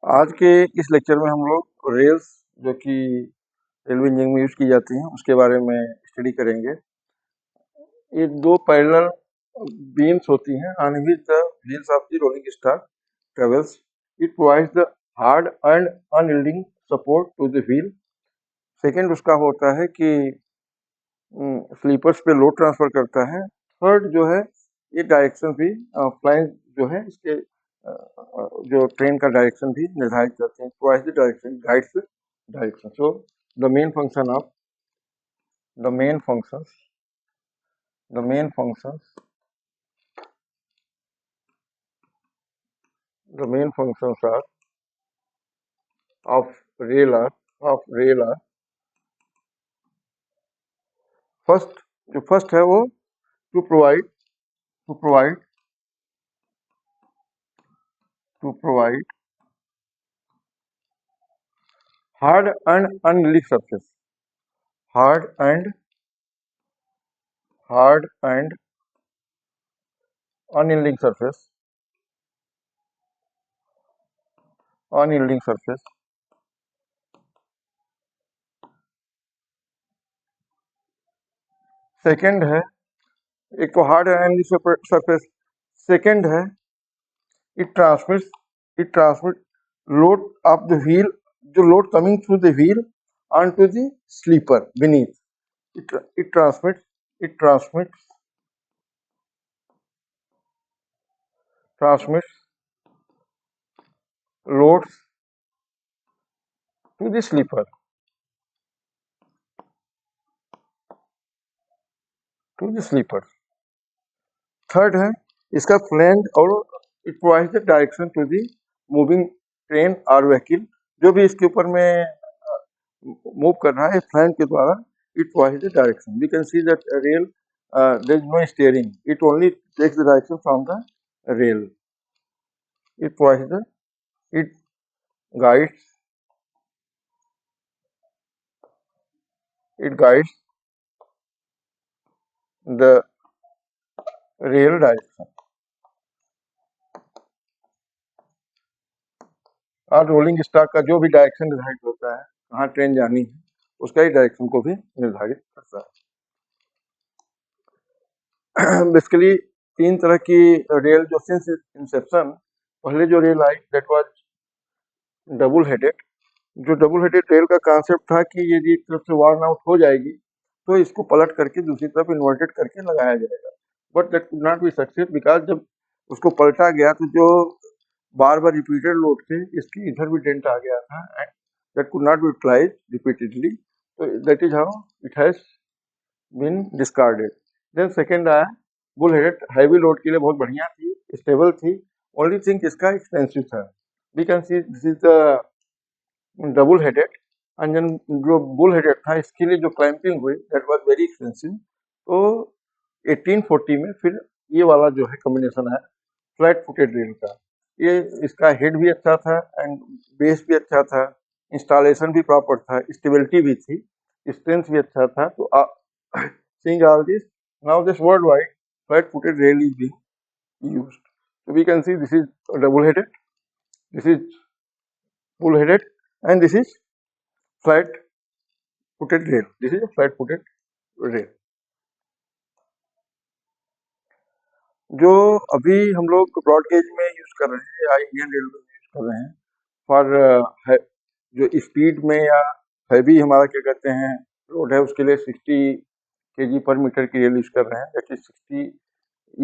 आज के इस लेक्चर में हम लोग रेल्स जो कि रेलवे इंजीनियरिंग में यूज की जाती हैं उसके बारे में स्टडी करेंगे। ये दो पैरेलल बीम्स होती हैं on which the wheels of the rolling stock travels. It provides the hard and unyielding support to the wheel. Second उसका होता है कि स्लीपर्स पे लोड ट्रांसफर करता है। थर्ड जो है ये डायरेक्शन भी फ्लाइंग जो है इसके जो ट्रेन का डायरेक्शन भी निर्धारित करते हैं। Provides the direction, guides direction. So the main function of the main functions the main functions the main functions are of rail are first, जो फर्स्ट है वो to provide hard and unyielding surface, hard and unyielding surface. Second है, एक तो hard and unyielding surface. Second है it transmits load of the wheel, जो load coming through the wheel onto the sleeper beneath. It transmits loads to the sleeper, third है इसका flange और it provides the direction to the moving train और vehicle, जो भी इसके ऊपर में मूव कर रहा है फ्लैंज के द्वारा it provides the direction. We can see that rail there is no steering, it only takes the direction from the rail. It provides the it guides the rail direction। और rolling stock का जो भी direction निर्धारित होता है कहाँ train जानी है उसका ही डायरेक्शन को भी निर्धारित करता है। बेसिकली तीन तरह की रेल जो सिंस इंसेप्शन, पहले जो rail I that was double headed. जो डबल हेडेड रेल का कॉन्सेप्ट था कि यदि एक तरफ से वार्न आउट हो जाएगी तो इसको पलट करके दूसरी तरफ इन्वर्टेड करके लगाया जाएगा, but that could not B success because जब उसको पलटा गया तो जो बार बार रिपीटेड लोड थे इसकी इधर भी डेंट आ गया था and that could not be utilised repeatedly, तो that is how it has been discarded. Then second आया बुल हेडेड, हैवी लोड के लिए बहुत बढ़िया थी, स्टेबल थी, ओनली थिंग इसका एक्सपेंसिव था। We can see this is the double headed and then जो बुल हेडेड था इसके लिए जो क्लैंपिंग हुई दैट वाज वेरी एक्सपेंसिव। तो 1840 में फिर ये वाला जो है कॉम्बिनेशन है फ्लैट फुटेड रेल का। ये इसका हेड भी अच्छा था एंड बेस भी अच्छा था, इंस्टॉलेशन भी प्रॉपर था, स्टेबिलिटी भी थी, स्ट्रेंथ भी अच्छा था। तो seeing all this, now this worldwide flat footed rail is being used. So we can see this is double headed, this is full headed, and this is flat footed rail. This is a flat footed rail. जो अभी हम लोग broad gauge में use कर रहे हैं या Indian railway में यूज कर रहे हैं फॉर जो स्पीड में या हैवी हमारा क्या कहते हैं रोड है उसके लिए 60 kg पर मीटर की रेल यूज कर रहे हैं, दैट इज 60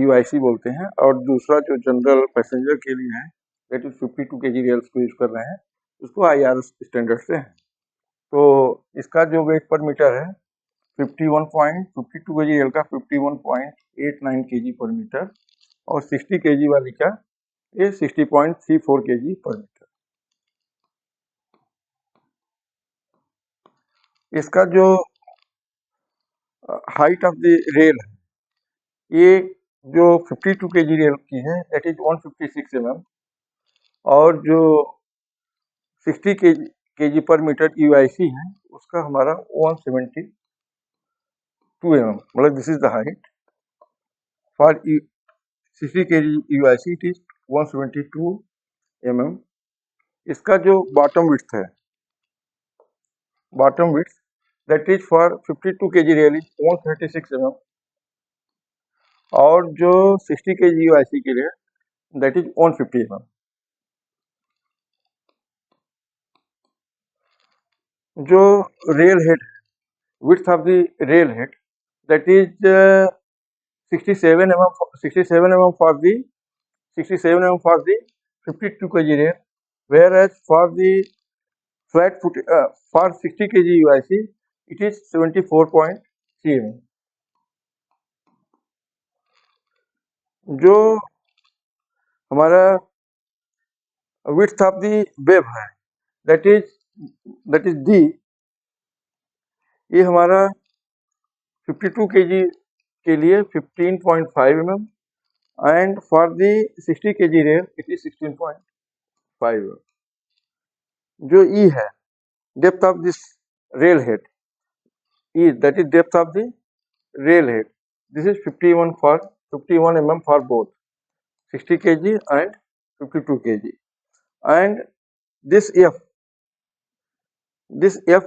UIC बोलते हैं। और दूसरा जो जनरल पैसेंजर के लिए है दैट इज 52 kg रेल्स को यूज कर रहे हैं, उसको IRS स्टैंडर्ड से है। तो इसका जो वेट पर मीटर है 51.52 kg रेल का 51.89 kg पर मीटर और 60 kg वाली का ये 60.34 kg पर मीटर। इसका जो हाइट ऑफ द रेल है ये जो 52 kg रेल की है दैट इज 156 mm और जो 60 kg पर मीटर UIC है उसका हमारा 172 mm, मतलब this is the height for 60 kg UIC, it is 172 mm इसका जो बॉटम विड्थ है, bottom width that is for 52 kg rail is 136 mm, और जो 60 kg यूआईसी के लिए दैट इज 150 mm। जो rail head, width of the rail head, that is 67 mm, 67 mm for the 67 mm for the 52 kg rail, whereas for the flat foot for 60 kg UIC it is 74.3 mm। जो हमारा width of the web है that is D, ये हमारा 52 kg के लिए 15.5 mm and for the 60 kg rail it is 16.5 mm। जो E है, depth of this rail head, E that is depth of the rail head, this is 51 mm for both 60 kg and 52 kg, and this F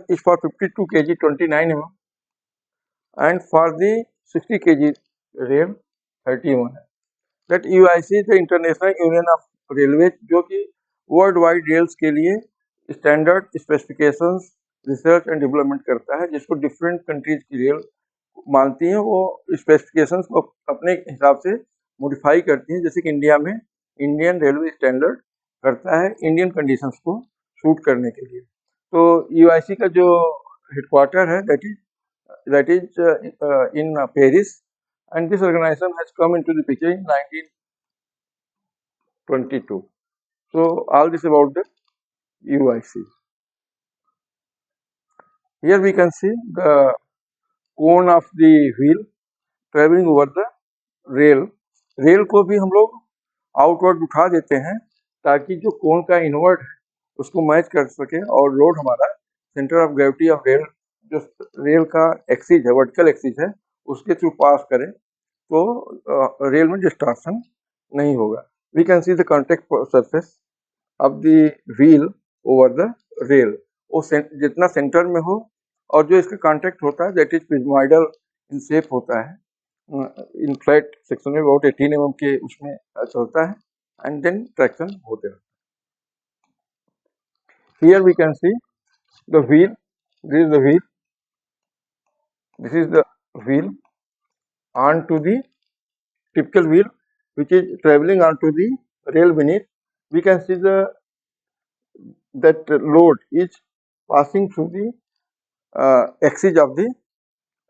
is for 52 kg 29 mm and for the 60 kg rail 31 है। That UIC is the International Union of Railways, जो कि world wide rails के लिए standard specifications research and development करता है, जिसको different countries की rail मानती हैं, वो स्पेसिफिकेशंस को अपने हिसाब से मॉडिफाई करती हैं। जैसे कि इंडिया में इंडियन रेलवे स्टैंडर्ड करता है इंडियन कंडीशंस को शूट करने के लिए। तो यूआईसी का जो हेडक्वार्टर है that is in Paris, and this organization has come into the picture in 1922. So all this about the UIC. Here we can see the cone of the wheel traveling over the rail. Rail को भी हम लोग outward उठा देते हैं ताकि जो कोन का इनवर्ड है उसको मैच कर सके, और लोड हमारा centre of gravity of rail जो रेल का एक्सिस है, वर्टिकल एक्सिस है, उसके थ्रू पास करें तो रेल में डिस्टॉर्शन नहीं होगा। We can see the contact surface of the wheel over the rail, वो जितना सेंटर में हो और जो इसका कॉन्टैक्ट होता है दैट इज प्रिज्मोइडल इन शेप होता है, इन फ्लैट सेक्शन में अबाउट 18 mm के उसमें चलता है, एंड देन ट्रैक्शन होते हैं। Here we can see the wheel, this is the wheel, this is the wheel on to the typical wheel which is traveling onto the rail beneath. We can see that load is passing through the axis of the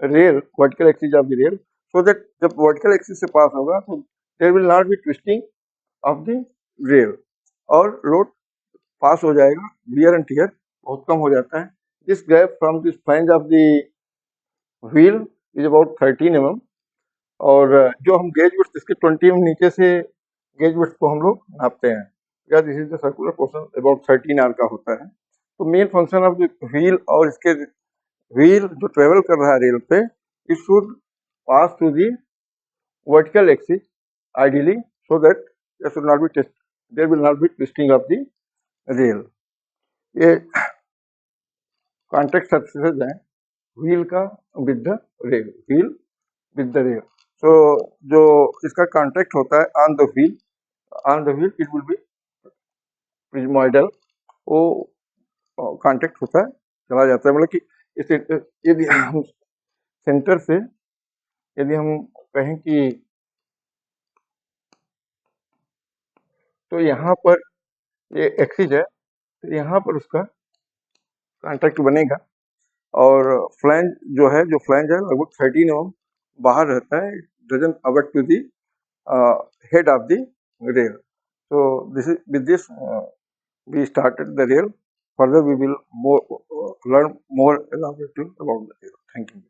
rail, vertical axis of the rail, so that जब vertical axis से पास होगा तो there will not be twisting of the rail और load पास हो जाएगा, wear and tear बहुत कम हो जाता है। This gap from this flange of the wheel is about 13 mm, और जो हम गेज विड्थ इसके 20 mm नीचे से गेज विड्थ को हम लोग नापते हैं, या this is the circular portion about 13 r का होता है। तो main function of the wheel और इसके व्हील जो ट्रेवल कर रहा है रेल पे, it should pass through the vertical axis ideally, so that there should not be there will not be twisting of the rail. ये कॉन्टैक्ट सरफेसेस हैं wheel का with the rail, wheel with the rail. So जो इसका contact होता है on the wheel it will be prismoidal, वो contact होता है चला जाता है, मतलब कि इस यदि हम सेंटर से यदि हम कहें कि तो यहाँ पर ये एक्सिस है, तो यहाँ पर उसका कॉन्टैक्ट बनेगा, और फ्लैंज जो है लगभग 13 mm बाहर रहता है, doesn't abut to the head of the rail. So this is with this we started the rail. Further we will learn more elaborately about the rail. Thank you.